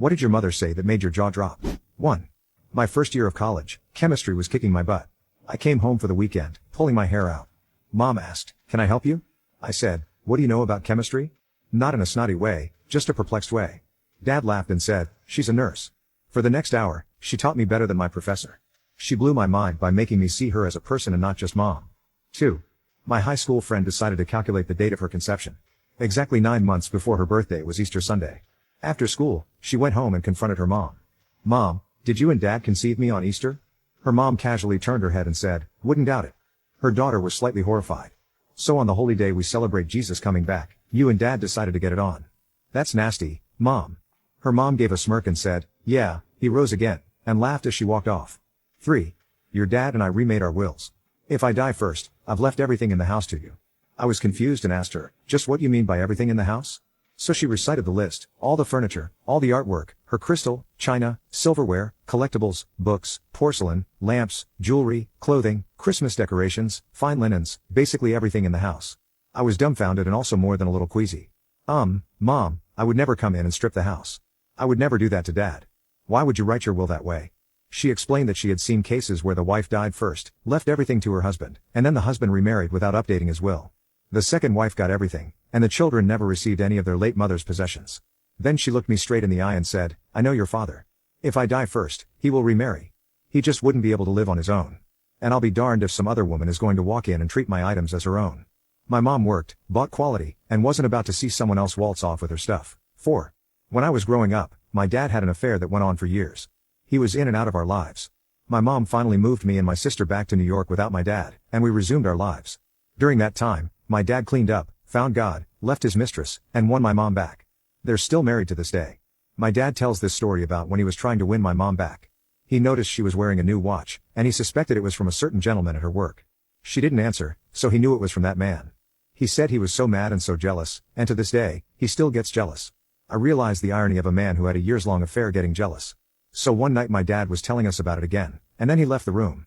What did your mother say that made your jaw drop? 1. My first year of college, chemistry was kicking my butt. I came home for the weekend, pulling my hair out. Mom asked, "Can I help you?" I said, "What do you know about chemistry?" Not in a snotty way, just a perplexed way. Dad laughed and said, "She's a nurse." For the next hour, she taught me better than my professor. She blew my mind by making me see her as a person and not just mom. 2. My high school friend decided to calculate the date of her conception. Exactly 9 months before her birthday was Easter Sunday. After school, she went home and confronted her mom. "Mom, did you and Dad conceive me on Easter?" Her mom casually turned her head and said, "Wouldn't doubt it." Her daughter was slightly horrified. "So on the holy day we celebrate Jesus coming back, you and Dad decided to get it on. That's nasty, Mom." Her mom gave a smirk and said, "Yeah, he rose again," and laughed as she walked off. 3. Your dad and I remade our wills. If I die first, I've left everything in the house to you. I was confused and asked her, "Just what you mean by everything in the house?" So she recited the list, all the furniture, all the artwork, her crystal, china, silverware, collectibles, books, porcelain, lamps, jewelry, clothing, Christmas decorations, fine linens, basically everything in the house. I was dumbfounded and also more than a little queasy. Mom, I would never come in and strip the house. I would never do that to Dad. Why would you write your will that way? She explained that she had seen cases where the wife died first, left everything to her husband, and then the husband remarried without updating his will. The second wife got everything, and the children never received any of their late mother's possessions. Then she looked me straight in the eye and said, "I know your father. If I die first, he will remarry. He just wouldn't be able to live on his own. And I'll be darned if some other woman is going to walk in and treat my items as her own." My mom worked, bought quality, and wasn't about to see someone else waltz off with her stuff. 4. When I was growing up, my dad had an affair that went on for years. He was in and out of our lives. My mom finally moved me and my sister back to New York without my dad, and we resumed our lives. During that time, my dad cleaned up, found God, left his mistress, and won my mom back. They're still married to this day. My dad tells this story about when he was trying to win my mom back. He noticed she was wearing a new watch, and he suspected it was from a certain gentleman at her work. She didn't answer, so he knew it was from that man. He said he was so mad and so jealous, and to this day, he still gets jealous. I realized the irony of a man who had a years-long affair getting jealous. So one night my dad was telling us about it again, and then he left the room.